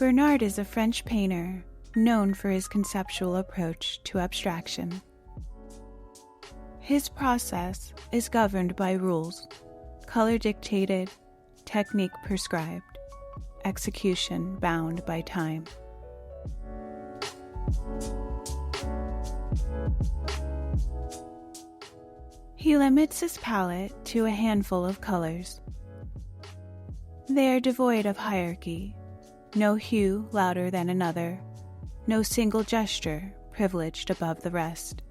Bernard is a French painter known for his conceptual approach to abstraction. His process is governed by rules, color dictated, technique prescribed, execution bound by time. He limits his palette to a handful of colors. They are devoid of hierarchy, no hue louder than another, no single gesture privileged above the rest.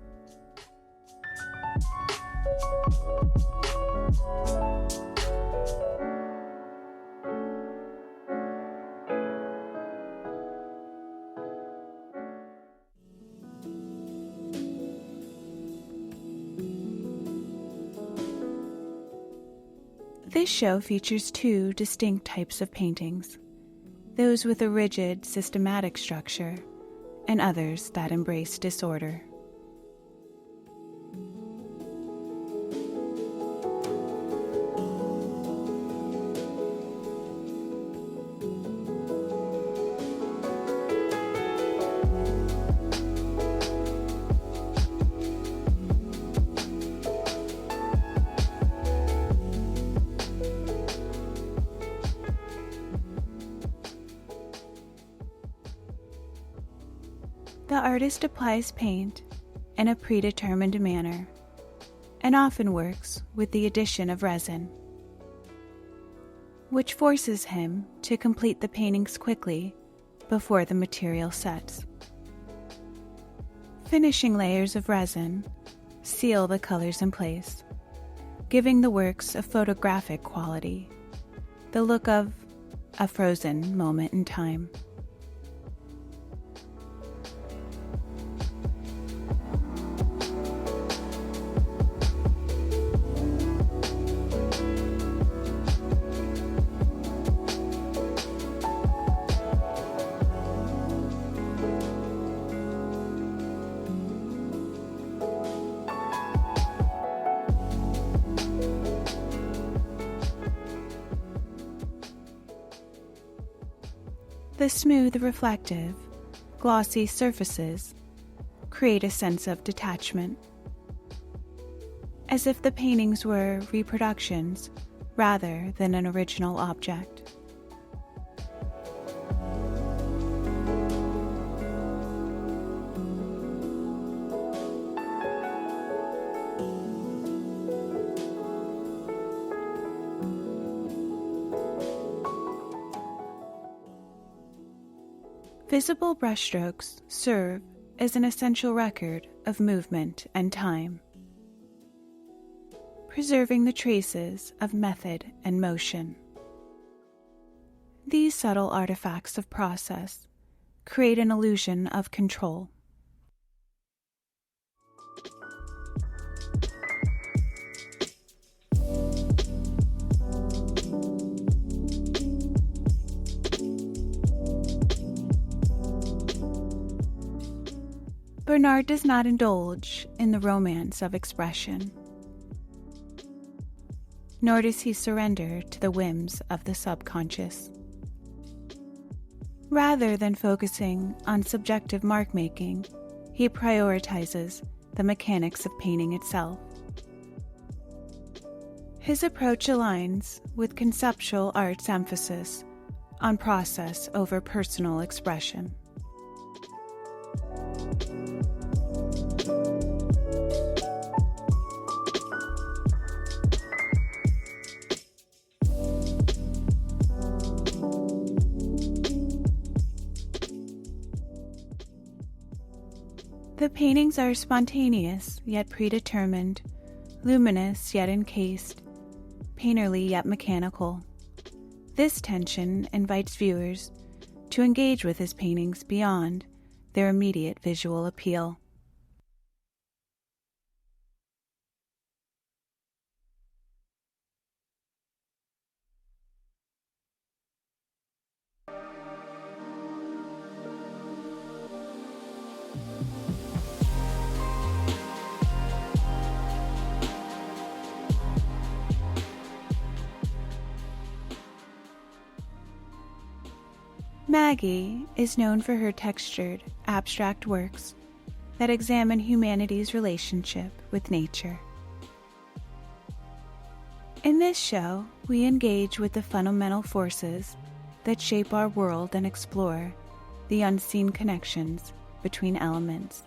This show features two distinct types of paintings, those with a rigid, systematic structure, and others that embrace disorder. The artist applies paint in a predetermined manner and often works with the addition of resin, which forces him to complete the paintings quickly before the material sets. Finishing layers of resin seal the colors in place, giving the works a photographic quality, the look of a frozen moment in time. The smooth, reflective, glossy surfaces create a sense of detachment, as if the paintings were reproductions rather than an original object. Visible brushstrokes serve as an essential record of movement and time, preserving the traces of method and motion. These subtle artifacts of process create an illusion of control. Bernard does not indulge in the romance of expression, nor does he surrender to the whims of the subconscious. Rather than focusing on subjective mark-making, he prioritizes the mechanics of painting itself. His approach aligns with conceptual art's emphasis on process over personal expression. The paintings are spontaneous yet predetermined, luminous yet encased, painterly yet mechanical. This tension invites viewers to engage with his paintings beyond their immediate visual appeal. Maggie is known for her textured, abstract works that examine humanity's relationship with nature. In this show, we engage with the fundamental forces that shape our world and explore the unseen connections between elements.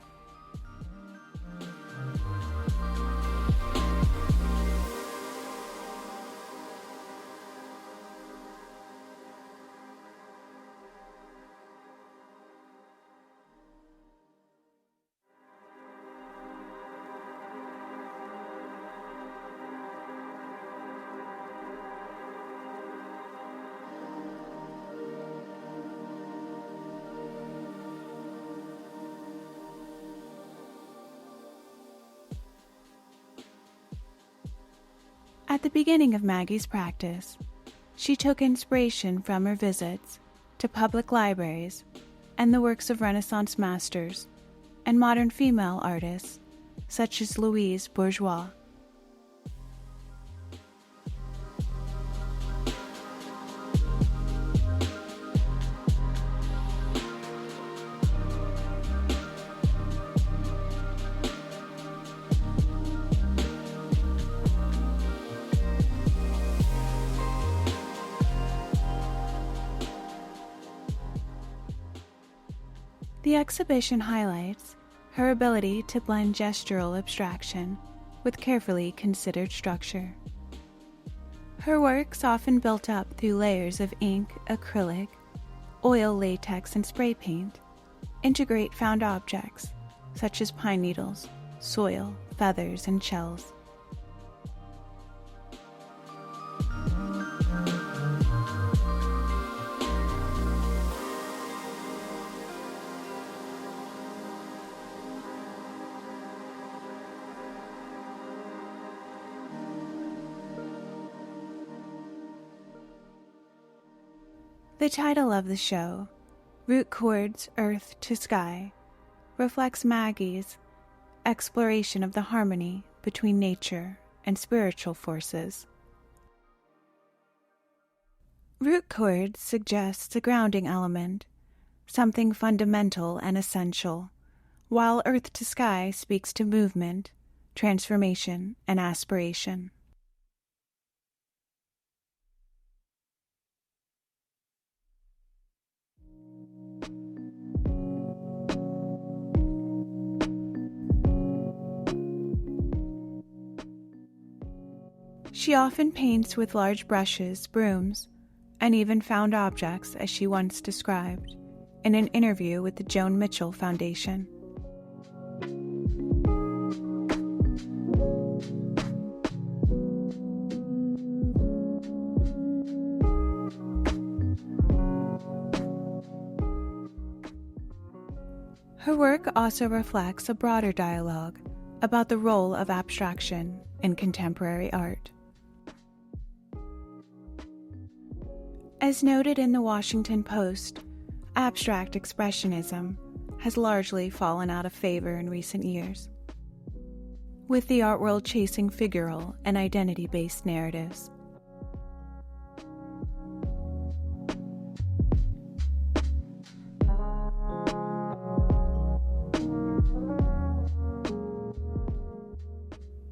At the beginning of Maggie's practice, she took inspiration from her visits to public libraries and the works of Renaissance masters and modern female artists such as Louise Bourgeois. The exhibition highlights her ability to blend gestural abstraction with carefully considered structure. Her works, often built up through layers of ink, acrylic, oil, latex, and spray paint, integrate found objects such as pine needles, soil, feathers, and shells. The title of the show, Root Chords, Earth to Sky, reflects Maggie's exploration of the harmony between nature and spiritual forces. Root chords suggests a grounding element, something fundamental and essential, while Earth to Sky speaks to movement, transformation, and aspiration. She often paints with large brushes, brooms, and even found objects, as she once described in an interview with the Joan Mitchell Foundation. Her work also reflects a broader dialogue about the role of abstraction in contemporary art. As noted in the Washington Post, abstract expressionism has largely fallen out of favor in recent years, with the art world chasing figural and identity-based narratives.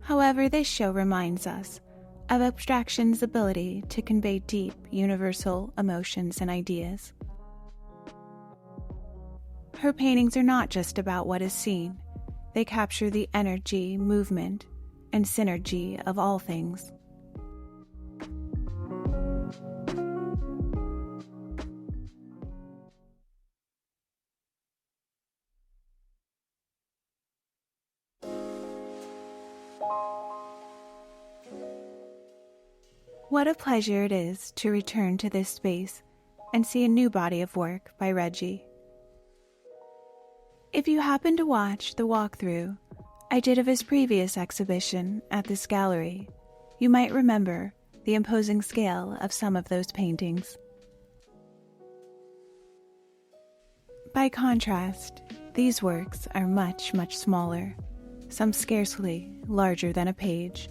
However, this show reminds us of abstraction's ability to convey deep, universal emotions and ideas. Her paintings are not just about what is seen. They capture the energy, movement, and synergy of all things. What a pleasure it is to return to this space and see a new body of work by Reggie. If you happen to watch the walkthrough I did of his previous exhibition at this gallery, you might remember the imposing scale of some of those paintings. By contrast, these works are much, much smaller, some scarcely larger than a page.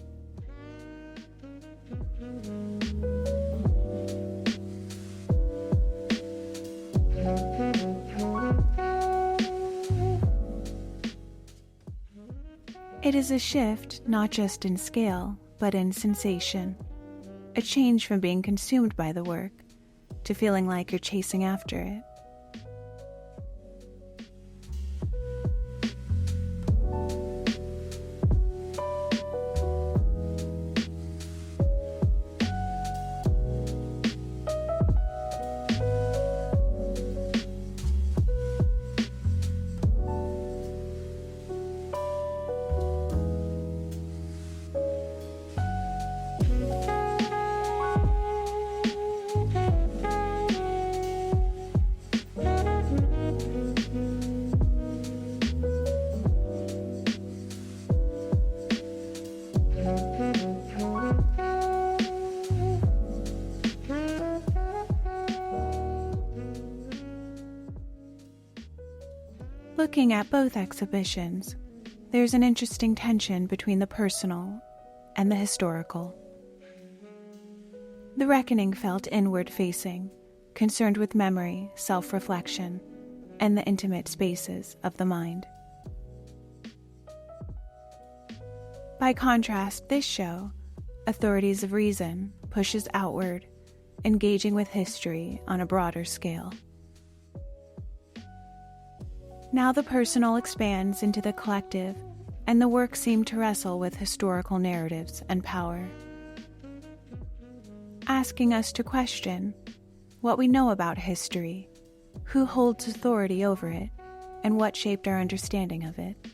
It is a shift not just in scale, but in sensation. A change from being consumed by the work to feeling like you're chasing after it. Looking at both exhibitions, there's an interesting tension between the personal and the historical. The Reckoning felt inward-facing, concerned with memory, self-reflection, and the intimate spaces of the mind. By contrast, this show, Authorities of Reason, pushes outward, engaging with history on a broader scale. Now the personal expands into the collective, and the work seemed to wrestle with historical narratives and power, asking us to question what we know about history, who holds authority over it, and what shaped our understanding of it.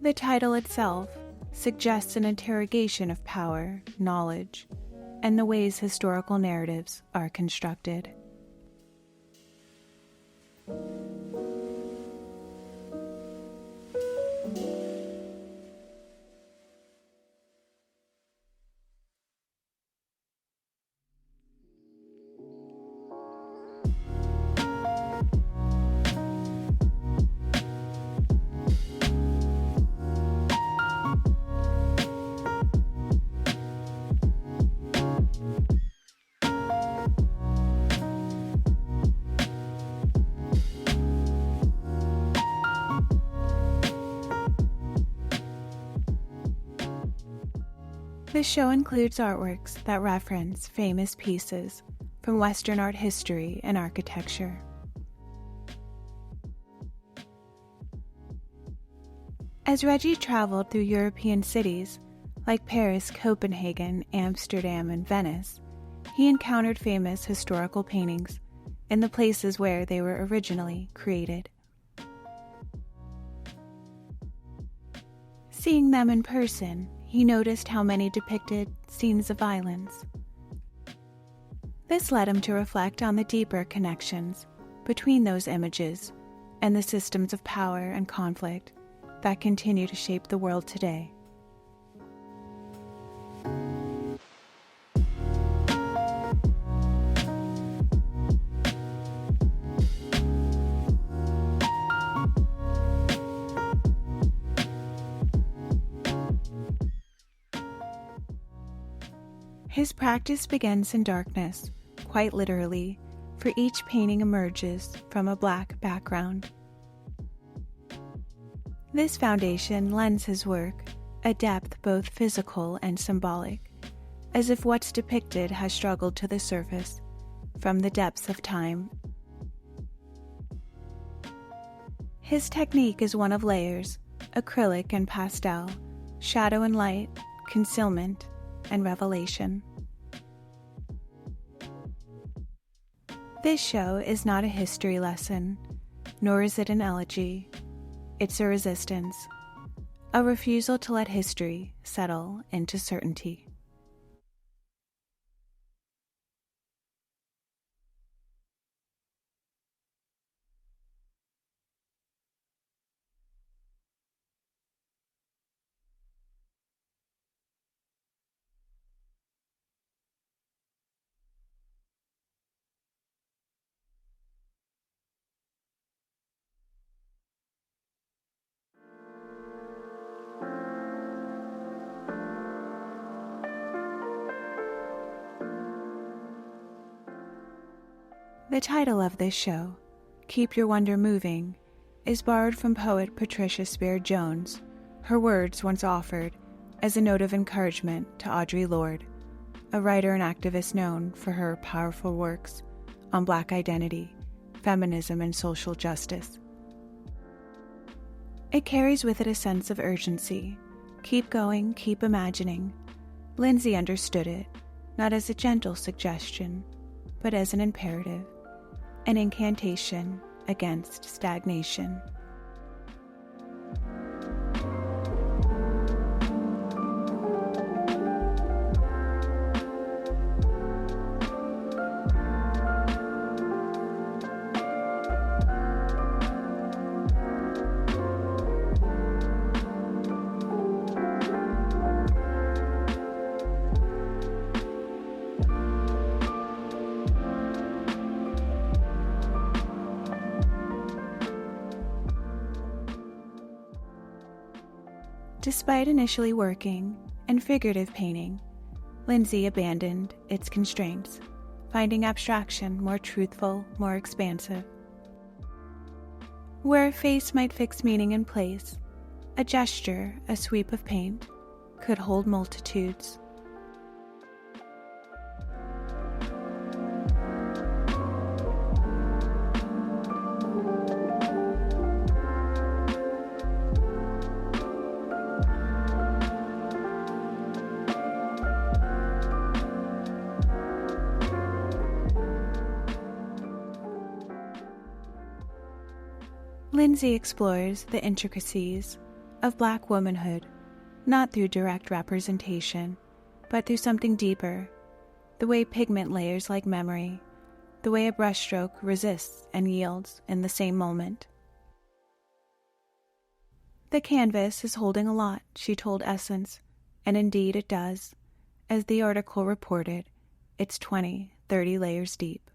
The title itself suggests an interrogation of power, knowledge, and the ways historical narratives are constructed. This show includes artworks that reference famous pieces from Western art history and architecture. As Reggie traveled through European cities like Paris, Copenhagen, Amsterdam, and Venice, he encountered famous historical paintings in the places where they were originally created. Seeing them in person, he noticed how many depicted scenes of violence. This led him to reflect on the deeper connections between those images and the systems of power and conflict that continue to shape the world today. His practice begins in darkness, quite literally, for each painting emerges from a black background. This foundation lends his work a depth both physical and symbolic, as if what's depicted has struggled to the surface from the depths of time. His technique is one of layers, acrylic and pastel, shadow and light, concealment, and revelation. This show is not a history lesson, nor is it an elegy. It's a resistance, a refusal to let history settle into certainty. The title of this show, Keep Your Wonder Moving, is borrowed from poet Patricia Spear Jones, her words once offered as a note of encouragement to Audre Lorde, a writer and activist known for her powerful works on Black identity, feminism, and social justice. It carries with it a sense of urgency. Keep going, keep imagining. Lindsay understood it, not as a gentle suggestion, but as an imperative, an incantation against stagnation. Despite initially working in figurative painting, Lindsay abandoned its constraints, finding abstraction more truthful, more expansive. Where a face might fix meaning in place, a gesture, a sweep of paint, could hold multitudes. Lindsay explores the intricacies of Black womanhood, not through direct representation, but through something deeper, the way pigment layers like memory, the way a brushstroke resists and yields in the same moment. The canvas is holding a lot, she told Essence, and indeed it does. As the article reported, it's 20, 30 layers deep.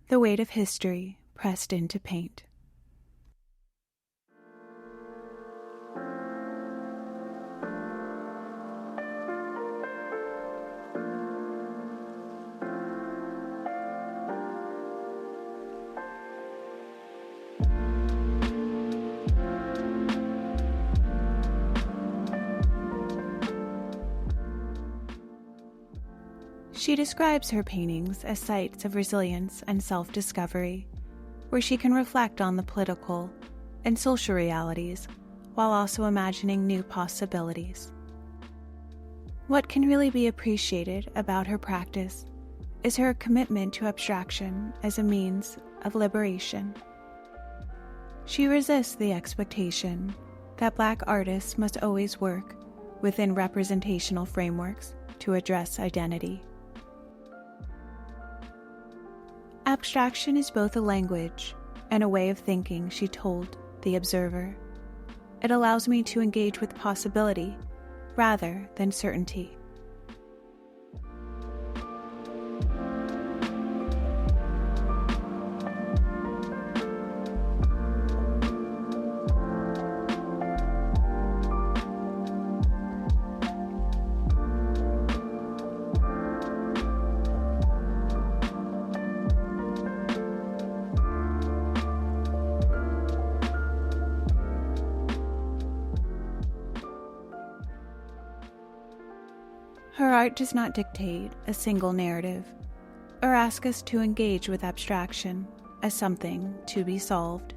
The weight of history pressed into paint. She describes her paintings as sites of resilience and self-discovery, where she can reflect on the political and social realities while also imagining new possibilities. What can really be appreciated about her practice is her commitment to abstraction as a means of liberation. She resists the expectation that Black artists must always work within representational frameworks to address identity. Abstraction is both a language and a way of thinking, she told The Observer. It allows me to engage with possibility rather than certainty. Her art does not dictate a single narrative or ask us to engage with abstraction as something to be solved.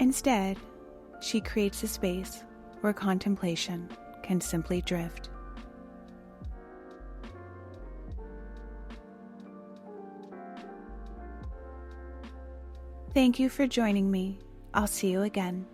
Instead, she creates a space where contemplation can simply drift. Thank you for joining me. I'll see you again.